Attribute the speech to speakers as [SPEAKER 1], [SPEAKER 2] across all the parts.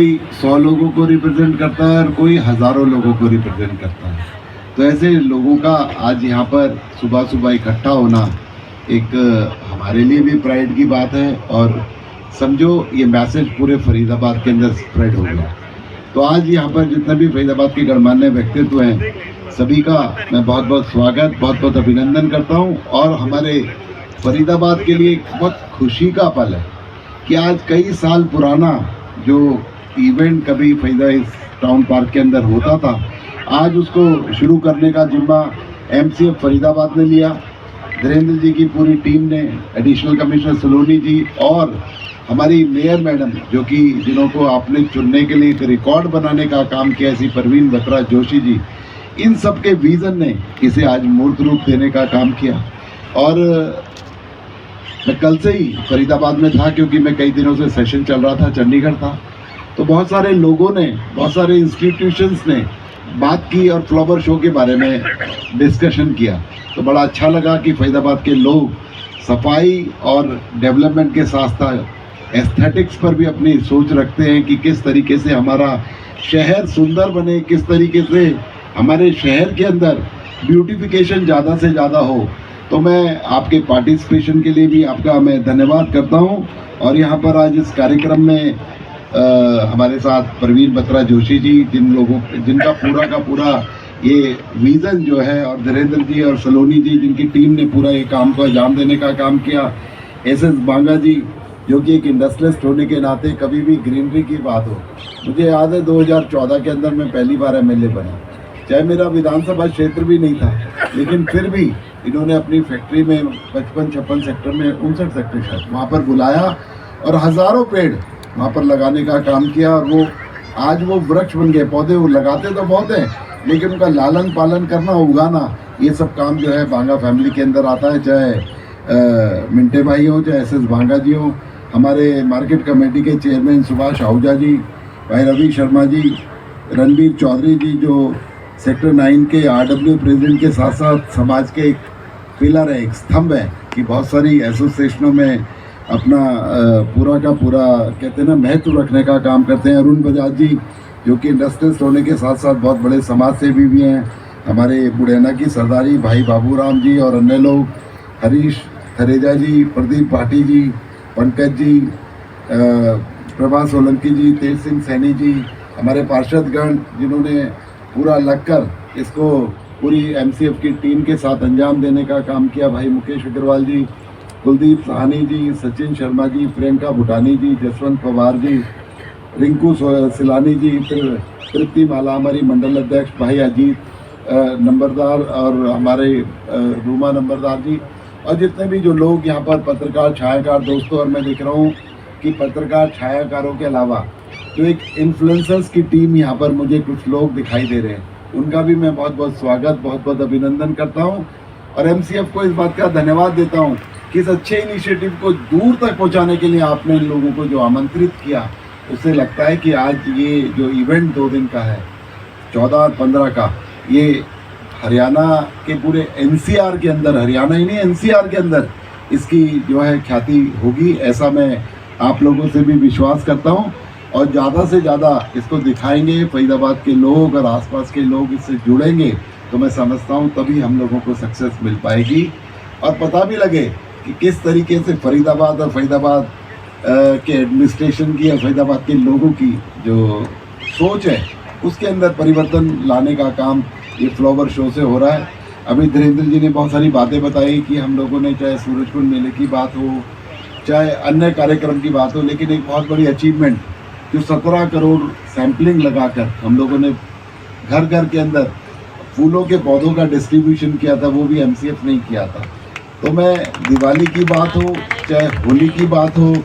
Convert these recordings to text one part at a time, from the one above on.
[SPEAKER 1] कोई 100 लोगों को रिप्रेजेंट करता है और कोई हज़ारों लोगों को रिप्रेजेंट करता है। तो ऐसे लोगों का आज यहाँ पर सुबह सुबह इकट्ठा होना एक हमारे लिए भी प्राइड की बात है और समझो ये मैसेज पूरे फरीदाबाद के अंदर स्प्रेड हो गया। तो आज यहाँ पर जितने भी फरीदाबाद के गणमान्य व्यक्तित्व हैं सभी का मैं बहुत बहुत स्वागत बहुत बहुत अभिनंदन करता हूँ। और हमारे फरीदाबाद के लिए एक बहुत खुशी का पल है कि आज कई साल पुराना जो इवेंट कभी फरीदाबाद टाउन पार्क के अंदर होता था, आज उसको शुरू करने का जिम्मा एमसीएफ फरीदाबाद ने लिया। धीरेन्द्र जी की पूरी टीम ने, एडिशनल कमिश्नर सलोनी जी और हमारी मेयर मैडम जो कि जिन्हों को आपने चुनने के लिए एक रिकॉर्ड बनाने का काम किया, ऐसी परवीन बत्रा जोशी जी, इन सब के विजन ने इसे आज मूर्त रूप देने का काम किया। और मैं कल से ही फरीदाबाद में था क्योंकि मैं कई दिनों से सेशन चल रहा था, चंडीगढ़ था, तो बहुत सारे लोगों ने, बहुत सारे इंस्टीट्यूशंस ने बात की और फ्लावर शो के बारे में डिस्कशन किया। तो बड़ा अच्छा लगा कि फरीदाबाद के लोग सफाई और डेवलपमेंट के साथ साथ एस्थेटिक्स पर भी अपनी सोच रखते हैं कि किस तरीके से हमारा शहर सुंदर बने, किस तरीके से हमारे शहर के अंदर ब्यूटिफिकेशन ज़्यादा से ज़्यादा हो। तो मैं आपके पार्टिसिपेशन के लिए भी आपका मैं धन्यवाद करता हूं। और यहाँ पर आज इस कार्यक्रम में हमारे साथ परवीन बत्रा जोशी जी, जिनका पूरा का पूरा ये विज़न जो है, और धीरेन्द्र जी और सलोनी जी जिनकी टीम ने पूरा ये काम को अंजाम देने का काम किया, एसएस बांगा जी जो कि एक इंडस्ट्रियलिस्ट होने के नाते कभी भी ग्रीनरी की बात हो, मुझे याद है 2014 के अंदर मैं पहली बार एमएलए बना, चाहे मेरा विधानसभा क्षेत्र भी नहीं था, लेकिन फिर भी इन्होंने अपनी फैक्ट्री में 55-56 सेक्टर में 59 सेक्टर शायद वहाँ पर बुलाया और हज़ारों पेड़ वहाँ पर लगाने का काम किया। और वो आज वो वृक्ष बन गए। पौधे वो लगाते तो बहुत हैं, लेकिन उनका लालन पालन करना, उगाना, ये सब काम जो है बांगा फैमिली के अंदर आता है। चाहे मिंटे भाई हो, चाहे एसएस बांगा जी हो, हमारे मार्केट कमेटी के चेयरमैन सुभाष आहूजा जी, भाई रवि शर्मा जी, रणबीर चौधरी जी जो सेक्टर 9 के आरडब्ल्यू प्रेसिडेंट के साथ साथ समाज के एक पिलर है, एक स्तंभ है कि बहुत सारी एसोसिएशनों में अपना पूरा का पूरा कहते हैं ना महत्व रखने का काम करते हैं। अरुण बजाज जी जो कि इंडस्ट्रियलिस्ट होने के साथ साथ बहुत बड़े समाज सेवी भी हैं। हमारे बुढ़ैना की सरदारी भाई बाबूराम जी और अन्य लोग, हरीश थरेजा जी, प्रदीप भाटी जी, पंकज जी, प्रभा सोलंकी जी, तेज सिंह सैनी जी, हमारे पार्षदगण जिन्होंने पूरा लगकर इसको पूरी एमसीएफ की टीम के साथ अंजाम देने का काम किया, भाई मुकेश अग्रवाल जी, कुलदीप साहनी जी, सचिन शर्मा जी, प्रियंका भूटानी जी, जसवंत पवार जी, रिंकू सिलानी जी, फिर तृप्ति माला हमारी मंडल अध्यक्ष, भाई अजीत नंबरदार और हमारे रूमा नंबरदार जी, और जितने भी जो लोग यहाँ पर पत्रकार छायाकार दोस्तों। और मैं देख रहा हूँ कि पत्रकार छायाकारों के अलावा जो एक इन्फ्लुएंसर्स की टीम यहाँ पर मुझे कुछ लोग दिखाई दे रहे हैं, उनका भी मैं बहुत बहुत स्वागत बहुत बहुत अभिनंदन करता हूँ। और एमसीएफ को इस बात का धन्यवाद देता हूँ कि इस अच्छे इनिशिएटिव को दूर तक पहुँचाने के लिए आपने इन लोगों को जो आमंत्रित किया, उससे लगता है कि आज ये जो इवेंट 2 दिन का है, 14 और 15 का, ये हरियाणा के पूरे एनसीआर के अंदर, हरियाणा ही नहीं एनसीआर के अंदर इसकी जो है ख्याति होगी, ऐसा मैं आप लोगों से भी विश्वास करता हूँ। और ज़्यादा से ज़्यादा इसको दिखाएंगे, फरीदाबाद के लोग और आसपास के लोग इससे जुड़ेंगे, तो मैं समझता हूँ तभी हम लोगों को सक्सेस मिल पाएगी और पता भी लगे कि किस तरीके से फरीदाबाद और फरीदाबाद के एडमिनिस्ट्रेशन की या फरीदाबाद के लोगों की जो सोच है उसके अंदर परिवर्तन लाने का काम ये फ्लावर शो से हो रहा है। अभी धीरेन्द्र जी ने बहुत सारी बातें बताई कि हम लोगों ने, चाहे सूरजकुंड मेले की बात हो, चाहे अन्य कार्यक्रम की बात हो, लेकिन एक बहुत बड़ी अचीवमेंट जो 17 करोड़ सैम्पलिंग लगाकर हम लोगों ने घर घर के अंदर फूलों के पौधों का डिस्ट्रीब्यूशन किया था, वो भी एमसीएफ ने किया था। तो मैं दिवाली की बात हो, चाहे होली की बात हो,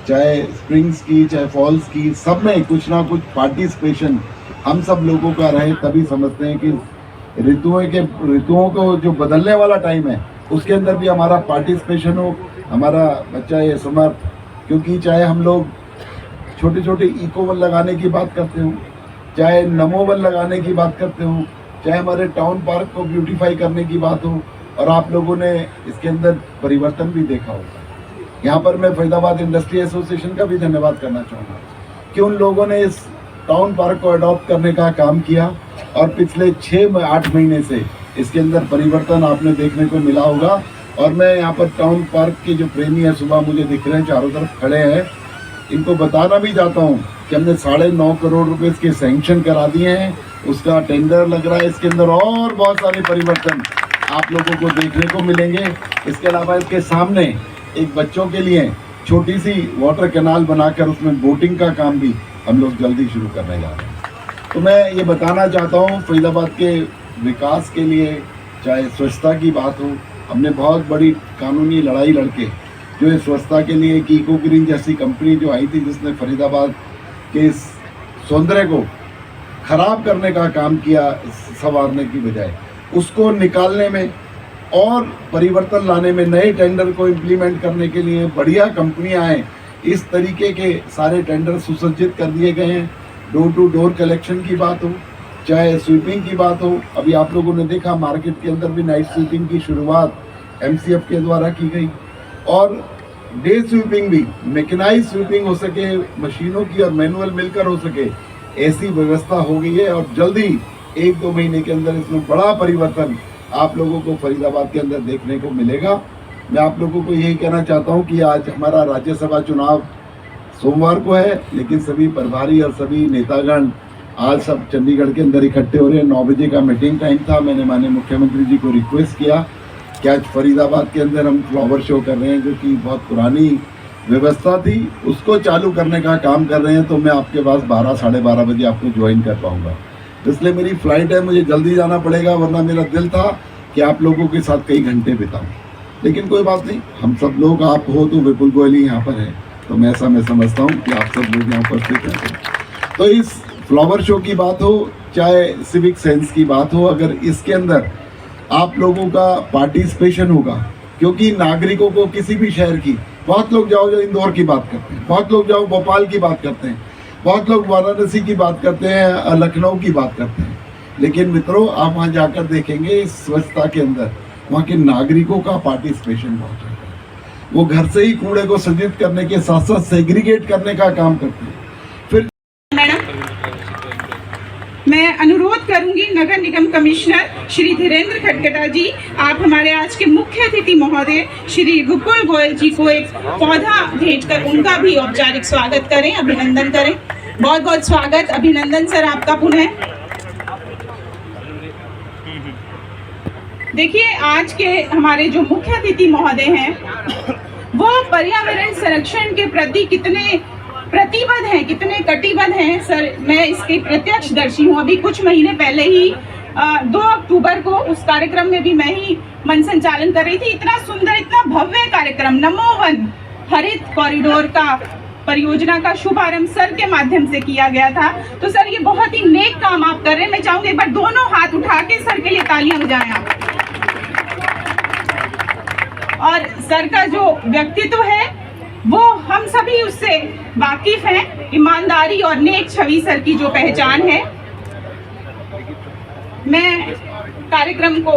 [SPEAKER 1] चाहे स्प्रिंग्स की, चाहे फॉल्स की, सब में कुछ ना कुछ पार्टिसिपेशन हम सब लोगों का रहे, तभी समझते हैं कि ऋतुओं को जो बदलने वाला टाइम है उसके अंदर भी हमारा पार्टिसिपेशन हो, हमारा बच्चा ये समर्थ। क्योंकि चाहे हम लोग छोटे छोटे इकोवल लगाने की बात करते हो, चाहे नमोवल लगाने की बात करते हो, चाहे हमारे टाउन पार्क को ब्यूटीफाई करने की बात हो, और आप लोगों ने इसके अंदर परिवर्तन भी देखा होगा। यहाँ पर मैं फरीदाबाद इंडस्ट्री एसोसिएशन का भी धन्यवाद करना चाहूँगा कि उन लोगों ने इस टाउन पार्क को अडॉप्ट करने का काम किया और पिछले 6-8 महीने से इसके अंदर परिवर्तन आपने देखने को मिला होगा। और मैं यहाँ पर टाउन पार्क के जो प्रेमी हैं सुबह मुझे दिख रहे हैं चारों तरफ खड़े हैं, इनको बताना भी चाहता हूँ कि हमने 9.5 करोड़ रुपए इसके सैंक्शन करा दिए हैं, उसका टेंडर लग रहा है। इसके अंदर और बहुत सारे परिवर्तन आप लोगों को देखने को मिलेंगे। इसके अलावा इसके सामने एक बच्चों के लिए छोटी सी वाटर कैनाल बनाकर उसमें बोटिंग का काम भी हम लोग जल्दी शुरू करने जा रहे हैं। तो मैं ये बताना चाहता हूँ फरीदाबाद के विकास के लिए चाहे स्वच्छता की बात हो, हमने बहुत बड़ी कानूनी लड़ाई लड़के जो है स्वच्छता के लिए एक इको ग्रीन जैसी कंपनी जो आई थी जिसने फरीदाबाद के सौंदर्य को खराब करने का काम किया संवारने की बजाय, उसको निकालने में और परिवर्तन लाने में, नए टेंडर को इम्प्लीमेंट करने के लिए बढ़िया कंपनियां हैं। इस तरीके के सारे टेंडर सुसज्जित कर दिए गए हैं। डोर टू डोर कलेक्शन की बात हो, चाहे स्वीपिंग की बात हो, अभी आप लोगों ने देखा मार्केट के अंदर भी नाइट स्वीपिंग की शुरुआत MCF के द्वारा की गई और डे स्वीपिंग भी, मैकेनाइज स्वीपिंग हो सके, मशीनों की और मैनुअल मिलकर हो सके, ऐसी व्यवस्था हो गई है। और जल्दी 1-2 महीने के अंदर इसमें बड़ा परिवर्तन आप लोगों को फरीदाबाद के अंदर देखने को मिलेगा। मैं आप लोगों को यही कहना चाहता हूं कि आज हमारा राज्यसभा चुनाव सोमवार को है, लेकिन सभी प्रभारी और सभी नेतागण आज सब चंडीगढ़ के अंदर इकट्ठे हो रहे हैं। 9 बजे का मीटिंग टाइम था। मैंने माननीय मुख्यमंत्री जी को रिक्वेस्ट किया कि आज फरीदाबाद के अंदर हम फ्लावर शो कर रहे हैं, जो कि बहुत पुरानी व्यवस्था थी, उसको चालू करने का काम कर रहे हैं। तो मैं आपके पास 12-12:30 बजे आपको ज्वाइन कर पाऊँगा, इसलिए मेरी फ़्लाइट है, मुझे जल्दी जाना पड़ेगा, वरना मेरा दिल था कि आप लोगों के साथ कई घंटे बिताऊँ। लेकिन कोई बात नहीं, हम सब लोग, आप हो तो विपुल गोयल यहाँ पर है, तो मैं समझता हूँ कि आप सब लोग यहाँ उपस्थित हैं। तो इस फ्लावर शो की बात हो, चाहे सिविक सेंस की बात हो, अगर इसके अंदर आप लोगों का पार्टिसिपेशन होगा, क्योंकि नागरिकों को किसी भी शहर की, बहुत लोग जाओ जो इंदौर की बात करते हैं, बहुत लोग जाओ भोपाल की बात करते हैं, बहुत लोग वाराणसी की बात करते हैं, लखनऊ की बात करते हैं, लेकिन मित्रों आप वहाँ जाकर देखेंगे इस स्वच्छता के अंदर वहाँ के नागरिकों का पार्टिसिपेशन बहुत ज़्यादा है। वो घर से ही कूड़े को संचित करने के साथ साथ सेग्रीगेट करने का काम करते हैं। फिर
[SPEAKER 2] मैडम, मैं अनुरोध करूंगी नगर निगम कमिश्नर श्री धीरेन्द्र खटकटा जी, आप हमारे आज के मुख्य अतिथि महोदय श्री विपुल गोयल जी को एक पौधा भेंट कर उनका भी औपचारिक स्वागत करें, अभिनंदन करें। बहुत बहुत स्वागत, अभिनंदन सर आपका पुनः। देखिए, आज के हमारे जो मुख्य अतिथि महोदय हैं वो पर्यावरण संरक्षण के प्रति कितने प्रतिबद्ध हैं, कितने कटिबद्ध हैं सर, मैं इसकी प्रत्यक्षदर्शी हूँ। अभी कुछ महीने पहले ही 2 अक्टूबर को उस कार्यक्रम में भी मैं ही मन संचालन कर रही थी। इतना सुंदर, इतना भव्य कार्यक्रम, नमो वन हरित कॉरिडोर का परियोजना का शुभारंभ सर के माध्यम से किया गया था। तो सर ये बहुत ही नेक काम आप कर रहे हैं। मैं चाहूंगी एक बार दोनों हाथ उठा के सर के लिए तालियां बजाएं आप। और सर का जो व्यक्तित्व है वो हम सभी उससे वाकिफ हैं। ईमानदारी और नेक छवि सर की जो पहचान है। मैं कार्यक्रम को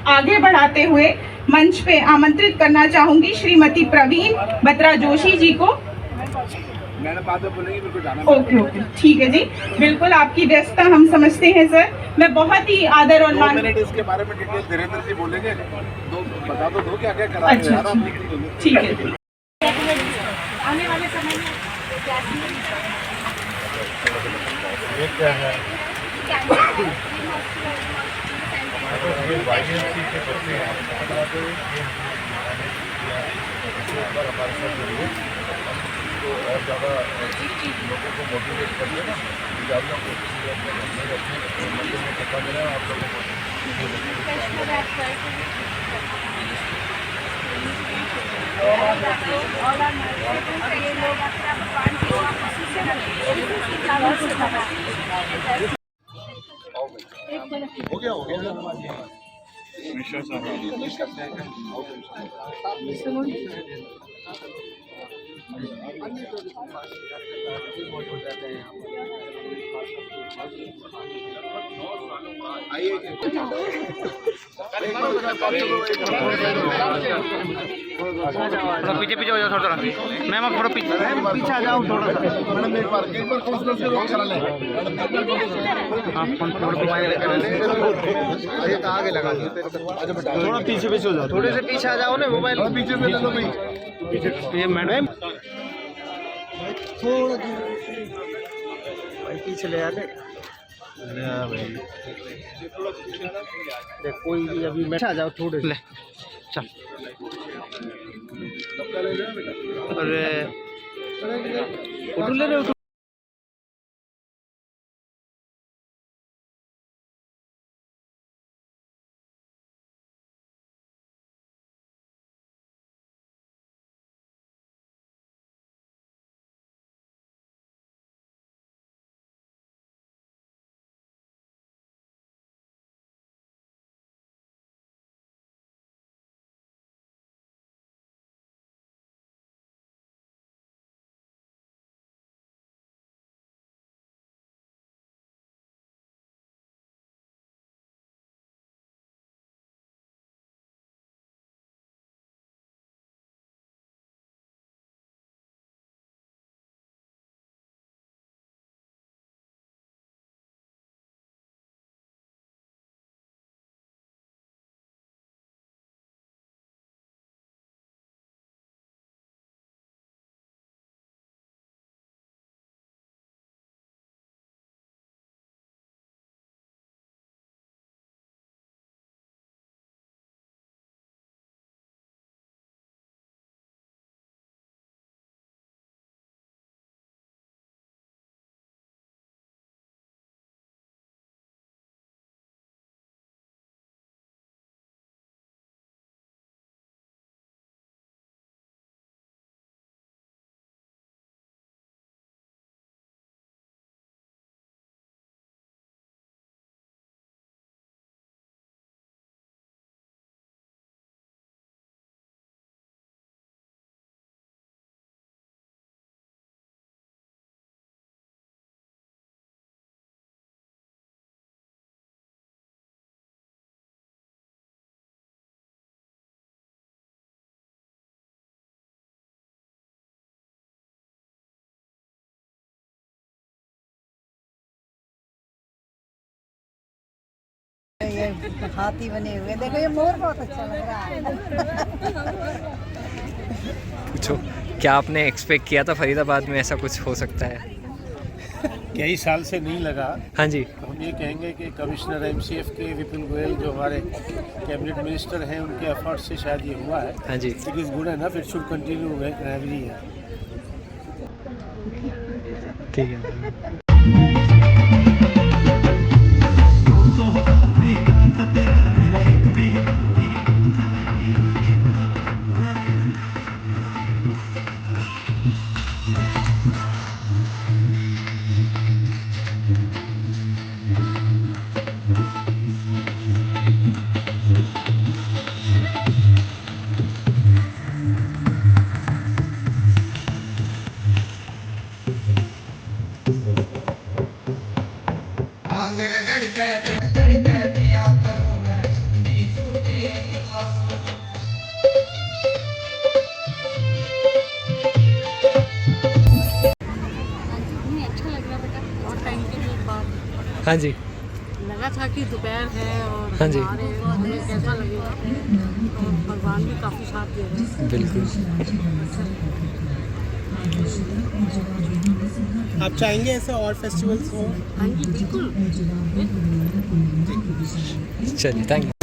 [SPEAKER 2] आगे बढ़ाते हुए मंच पे आमंत्रित करना चाहूंगी श्रीमती प्रवीण बत्रा जोशी जी को। ओके, ठीक है जी, बिल्कुल आपकी व्यस्तता हम समझते हैं सर। मैं बहुत ही आदर और मान
[SPEAKER 3] इसके बारे में डिटेल धीरेन्द्र जी बोलेंगे, बता दो क्या क्या करा।
[SPEAKER 2] अच्छा, ठीक है जी।
[SPEAKER 4] आने वाले समय में
[SPEAKER 3] क्या है तो और ज़्यादा लोगों को मोटिवेट करके ना खिलाड़ियों को मंदिर में पता देना आप लोगों को। हो गया मिश्रा साहब
[SPEAKER 5] थोड़ा पीछे पीछे हो जाओ थोड़ा मैम आप थोड़ा पीछे
[SPEAKER 3] पीछे आ जाओ थोड़ा सा मैडम एक बार काउंसलर से रोक करा लें
[SPEAKER 5] आप थोड़ा पीछे
[SPEAKER 3] आगे लगा थोड़ा पीछे पीछे हो जाओ
[SPEAKER 5] थोड़े से पीछे आ जाओ ना मोबाइल
[SPEAKER 3] पीछे से ले लो भाई
[SPEAKER 5] पीछे मैडम
[SPEAKER 6] पीछे ले आते कोई अभी बैठा जाओ थोड़े
[SPEAKER 5] ले चल अरे फोटो ले रहे हो
[SPEAKER 7] ये हाथी बने हुए देखो ये मोर बहुत अच्छा लग रहा है
[SPEAKER 6] पूछो क्या आपने एक्सपेक्ट किया था फरीदाबाद में ऐसा कुछ हो सकता है?
[SPEAKER 8] कई साल से नहीं लगा।
[SPEAKER 6] हाँ जी
[SPEAKER 8] हम ये कहेंगे कि कमिश्नर एमसीएफ के विपिन गोयल जो हमारे कैबिनेट मिनिस्टर हैं उनके एफर्ट से शायद ये हुआ है।
[SPEAKER 6] हाँ जी
[SPEAKER 8] it is good enough, it should continue every year.
[SPEAKER 6] ठीक है।
[SPEAKER 4] अच्छा लग रहा बेटा बहुत टाइम के बाद
[SPEAKER 6] हाँ जी
[SPEAKER 4] लगा था कि दोपहर है और
[SPEAKER 6] हाँ जी।
[SPEAKER 4] हमारे हमें कैसा लगेगा और भगवान भी काफ़ी साथ दे रहे हैं।
[SPEAKER 6] बिल्कुल।
[SPEAKER 9] आप चाहेंगे ऐसे और फेस्टिवल्स हो?
[SPEAKER 4] हाँ जी बिल्कुल।
[SPEAKER 6] चलिए थैंक यू।